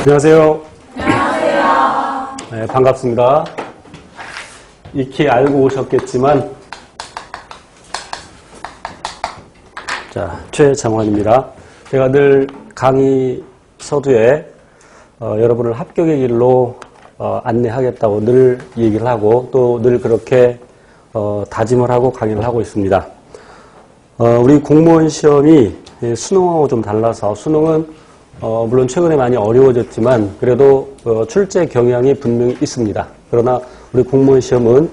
안녕하세요. 안녕하세요. 네, 반갑습니다. 익히 알고 오셨겠지만, 자, 최장환입니다. 제가 늘 강의 서두에 여러분을 합격의 길로 안내하겠다고 늘 얘기를 하고 또 늘 그렇게 다짐을 하고 강의를 하고 있습니다. 우리 공무원 시험이 수능하고 좀 달라서 수능은 물론 최근에 많이 어려워졌지만 그래도 출제 경향이 분명히 있습니다. 그러나 우리 공무원 시험은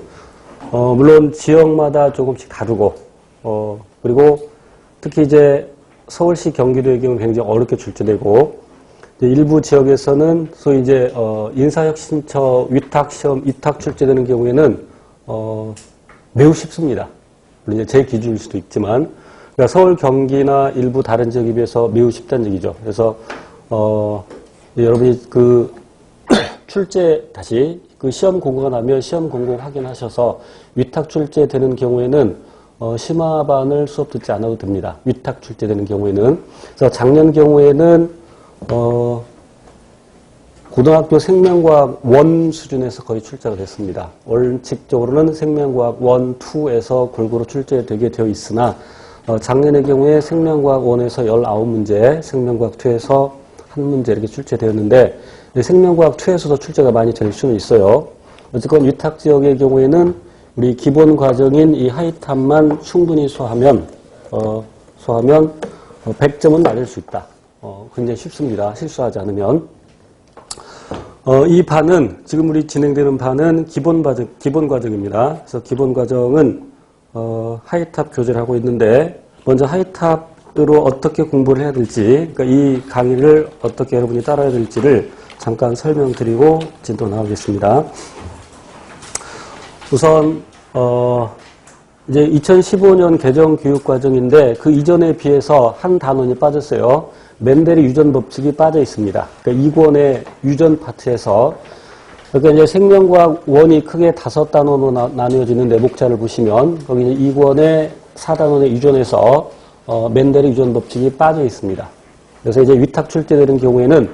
물론 지역마다 조금씩 다르고 그리고 특히 이제 서울시 경기도의 경우는 굉장히 어렵게 출제되고 일부 지역에서는 소위 이제 인사혁신처 위탁시험 위탁 출제되는 경우에는 매우 쉽습니다. 물론 이제 제 기준일 수도 있지만 그러니까 서울, 경기나 일부 다른 지역에 비해서 매우 쉽다는 얘기죠. 그래서 여러분이 그 출제 다시 그 시험 공고가 나면 시험 공고 확인하셔서 위탁 출제되는 경우에는 심화반을 수업 듣지 않아도 됩니다. 위탁 출제되는 경우에는. 그래서 작년 경우에는 고등학교 생명과학 1 수준에서 거의 출제가 됐습니다. 원칙적으로는 생명과학 1, 2에서 골고루 출제되게 되어 있으나 작년의 경우에 생명과학 1에서 19문제, 생명과학 2에서 1문제 이렇게 출제되었는데 생명과학 2에서도 출제가 많이 될 수는 있어요. 어쨌건 위탁 지역의 경우에는 우리 기본 과정인 이 하이탑만 충분히 소화하면 100점은 맞을 수 있다. 굉장히 쉽습니다. 실수하지 않으면. 이 반은 지금 우리 진행되는 반은 기본 과정입니다. 그래서 기본 과정은 하이탑 교재를 하고 있는데 먼저 하이탑으로 어떻게 공부를 해야 될지 그러니까 이 강의를 어떻게 여러분이 따라야 될지를 잠깐 설명드리고 진도 나가겠습니다. 우선 이제 2015년 개정 교육 과정인데 그 이전에 비해서 한 단원이 빠졌어요. 맨델의 유전 법칙이 빠져 있습니다. 그러니까 2권의 유전 파트에서 그러니까 이제 생명과학 1이 크게 5단원으로 나누어지는데 목차를 보시면 거기 2권의 4단원의 유전에서 맨델의 유전 법칙이 빠져 있습니다. 그래서 이제 위탁 출제되는 경우에는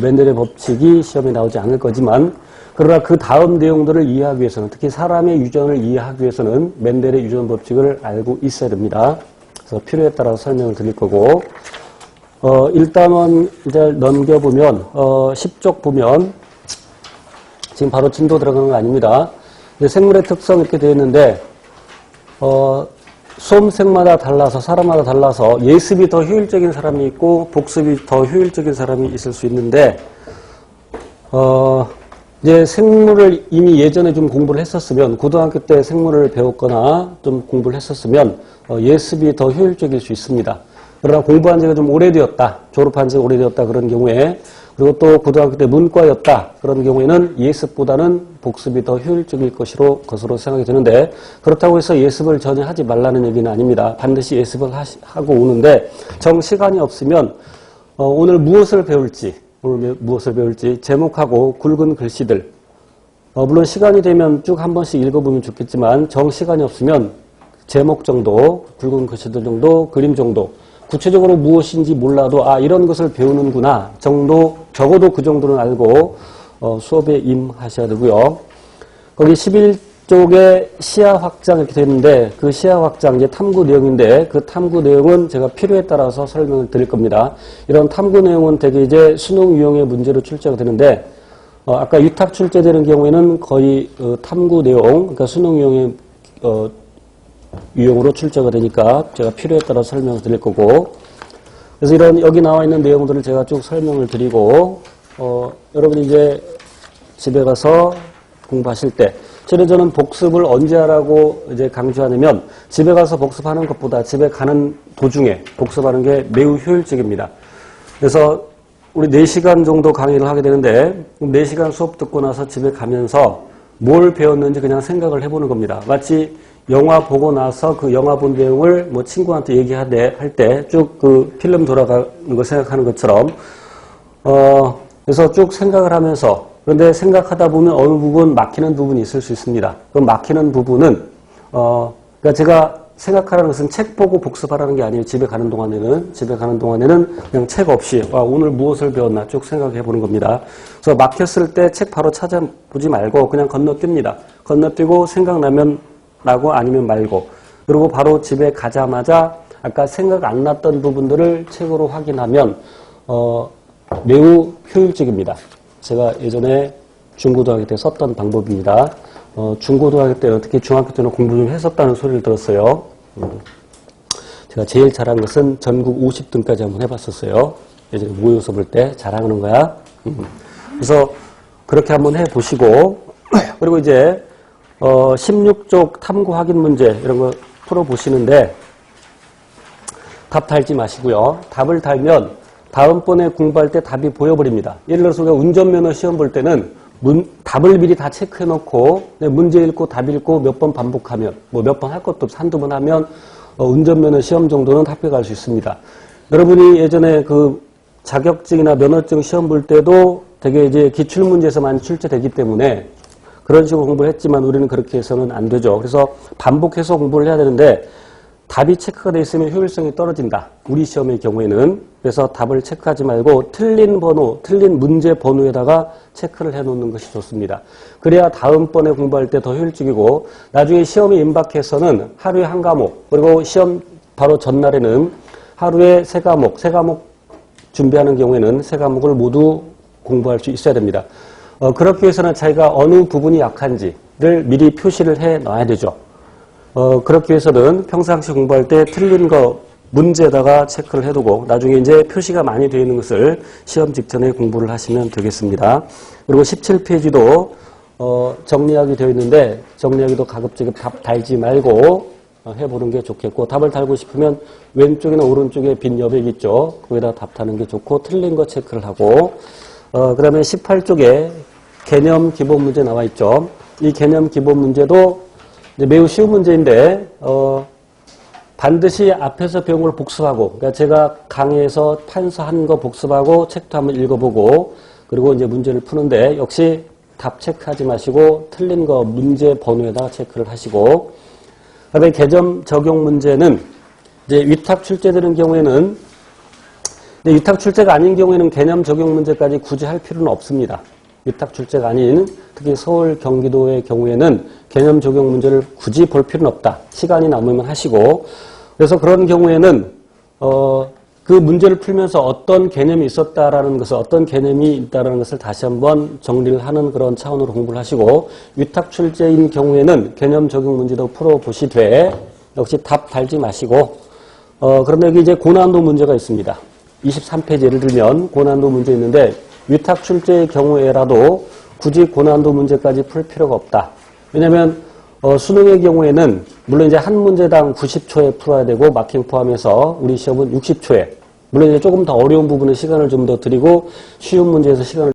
맨델의 법칙이 시험에 나오지 않을 거지만 그러나 그 다음 내용들을 이해하기 위해서는 특히 사람의 유전을 이해하기 위해서는 맨델의 유전 법칙을 알고 있어야 됩니다. 그래서 필요에 따라서 설명을 드릴 거고 1단원 이제 넘겨보면 10쪽 보면 지금 바로 진도 들어가는 거 아닙니다. 생물의 특성 이렇게 되어 있는데 수험생마다 달라서 사람마다 달라서 예습이 더 효율적인 사람이 있고 복습이 더 효율적인 사람이 있을 수 있는데 이제 생물을 이미 예전에 좀 공부를 했었으면 고등학교 때 생물을 배웠거나 좀 공부를 했었으면 예습이 더 효율적일 수 있습니다. 그러나 공부한 지가 좀 오래되었다, 졸업한 지가 오래되었다 그런 경우에 그리고 또 고등학교 때 문과였다 그런 경우에는 예습보다는 복습이 더 효율적일 것으로 생각이 드는데 그렇다고 해서 예습을 전혀 하지 말라는 얘기는 아닙니다. 반드시 예습을 하고 오는데 정시간이 없으면 오늘 무엇을 배울지 제목하고 굵은 글씨들 물론 시간이 되면 쭉 한 번씩 읽어보면 좋겠지만 정시간이 없으면 제목 정도, 굵은 글씨들 정도, 그림 정도 구체적으로 무엇인지 몰라도 이런 것을 배우는구나 정도 적어도 그 정도는 알고 수업에 임하셔야 되고요. 거기 11쪽에 시야 확장 이렇게 되어 있는데 그 시야 확장 이제 탐구 내용인데 그 탐구 내용은 제가 필요에 따라서 설명을 드릴 겁니다. 이런 탐구 내용은 되게 이제 수능 유형의 문제로 출제가 되는데 아까 위탁 출제되는 경우에는 거의 탐구 내용 그러니까 수능 유형의 유형으로 출제가 되니까 제가 필요에 따라 설명을 드릴 거고 그래서 이런 여기 나와 있는 내용들을 제가 쭉 설명을 드리고 여러분이 이제 집에 가서 공부하실 때 저는 복습을 언제 하라고 이제 강조하냐면 집에 가서 복습하는 것보다 집에 가는 도중에 복습하는 게 매우 효율적입니다. 그래서 우리 4시간 정도 강의를 하게 되는데 4시간 수업 듣고 나서 집에 가면서 뭘 배웠는지 그냥 생각을 해보는 겁니다. 마치 영화 보고 나서 그 영화 본 내용을 뭐 친구한테 얘기할 때 쭉 그 필름 돌아가는 거 생각하는 것처럼 그래서 쭉 생각을 하면서 그런데 생각하다 보면 어느 부분 막히는 부분이 있을 수 있습니다. 그 막히는 부분은 그러니까 제가 생각하라는 것은 책 보고 복습하라는 게 아니에요. 집에 가는 동안에는 그냥 책 없이 오늘 무엇을 배웠나 쭉 생각해 보는 겁니다. 그래서 막혔을 때 책 바로 찾아보지 말고 그냥 건너뜁니다. 건너뛰고 생각나면 나고 아니면 말고, 그리고 바로 집에 가자마자 아까 생각 안 났던 부분들을 책으로 확인하면 매우 효율적입니다. 제가 예전에 중고등학교 때 썼던 방법입니다. 중고등학교 때는 특히 중학교 때는 공부 좀 했었다는 소리를 들었어요. 제가 제일 잘한 것은 전국 50등까지 한번 해봤었어요. 예전에 모의고사 볼 때 자랑하는 거야. 그래서 그렇게 한번 해보시고, 그리고 이제 16쪽 탐구 확인 문제 이런 거 풀어보시는데 답 달지 마시고요. 답을 달면 다음번에 공부할 때 답이 보여버립니다. 예를 들어서 우리가 운전면허 시험 볼 때는 답을 미리 다 체크해놓고 문제 읽고 답 읽고 몇 번 반복하면 몇 번 할 것도 없어. 한두 번 하면 운전면허 시험 정도는 합격할 수 있습니다. 여러분이 예전에 그 자격증이나 면허증 시험 볼 때도 되게 이제 기출문제에서 많이 출제되기 때문에 그런 식으로 공부를 했지만 우리는 그렇게 해서는 안 되죠. 그래서 반복해서 공부를 해야 되는데 답이 체크가 되어 있으면 효율성이 떨어진다. 우리 시험의 경우에는. 그래서 답을 체크하지 말고 틀린 문제 번호에다가 체크를 해놓는 것이 좋습니다. 그래야 다음번에 공부할 때 더 효율적이고 나중에 시험에 임박해서는 하루에 한 과목, 그리고 시험 바로 전날에는 하루에 세 과목 준비하는 경우에는 세 과목을 모두 공부할 수 있어야 됩니다. 그렇기 위해서는 자기가 어느 부분이 약한지를 미리 표시를 해 놔야 되죠. 그렇기 위해서는 평상시 공부할 때 틀린 거 문제에다가 체크를 해두고 나중에 이제 표시가 많이 되어 있는 것을 시험 직전에 공부를 하시면 되겠습니다. 그리고 17페이지도 정리하기 되어 있는데 정리하기도 가급적이 답 달지 말고 해보는 게 좋겠고, 답을 달고 싶으면 왼쪽이나 오른쪽에 빈 여백 있죠. 거기다 답 타는 게 좋고 틀린 거 체크를 하고, 그 다음에 18쪽에 개념 기본 문제 나와 있죠. 이 개념 기본 문제도 매우 쉬운 문제인데 반드시 앞에서 배운 걸 복습하고, 그러니까 제가 강의에서 판서한 거 복습하고 책도 한번 읽어보고 그리고 이제 문제를 푸는데 역시 답 체크하지 마시고 틀린 거 문제 번호에다가 체크를 하시고, 그다음에 개점 적용 문제는 이제 위탁 출제되는 경우에는, 위탁 출제가 아닌 경우에는 개념 적용 문제까지 굳이 할 필요는 없습니다. 위탁 출제가 아닌 특히 서울, 경기도의 경우에는 개념 적용 문제를 굳이 볼 필요는 없다. 시간이 남으면 하시고, 그래서 그런 경우에는 그 문제를 풀면서 어떤 개념이 있었다라는 것을, 어떤 개념이 있다라는 것을 다시 한번 정리를 하는 그런 차원으로 공부를 하시고, 위탁 출제인 경우에는 개념 적용 문제도 풀어보시되 역시 답 달지 마시고, 그러면 여기 이제 고난도 문제가 있습니다. 23페이지 예를 들면 고난도 문제 있는데 위탁 출제의 경우에라도 굳이 고난도 문제까지 풀 필요가 없다. 왜냐하면 수능의 경우에는 물론 이제 한 문제당 90초에 풀어야 되고 마킹 포함해서 우리 시험은 60초에, 물론 이제 조금 더 어려운 부분은 시간을 좀 더 드리고 쉬운 문제에서 시간을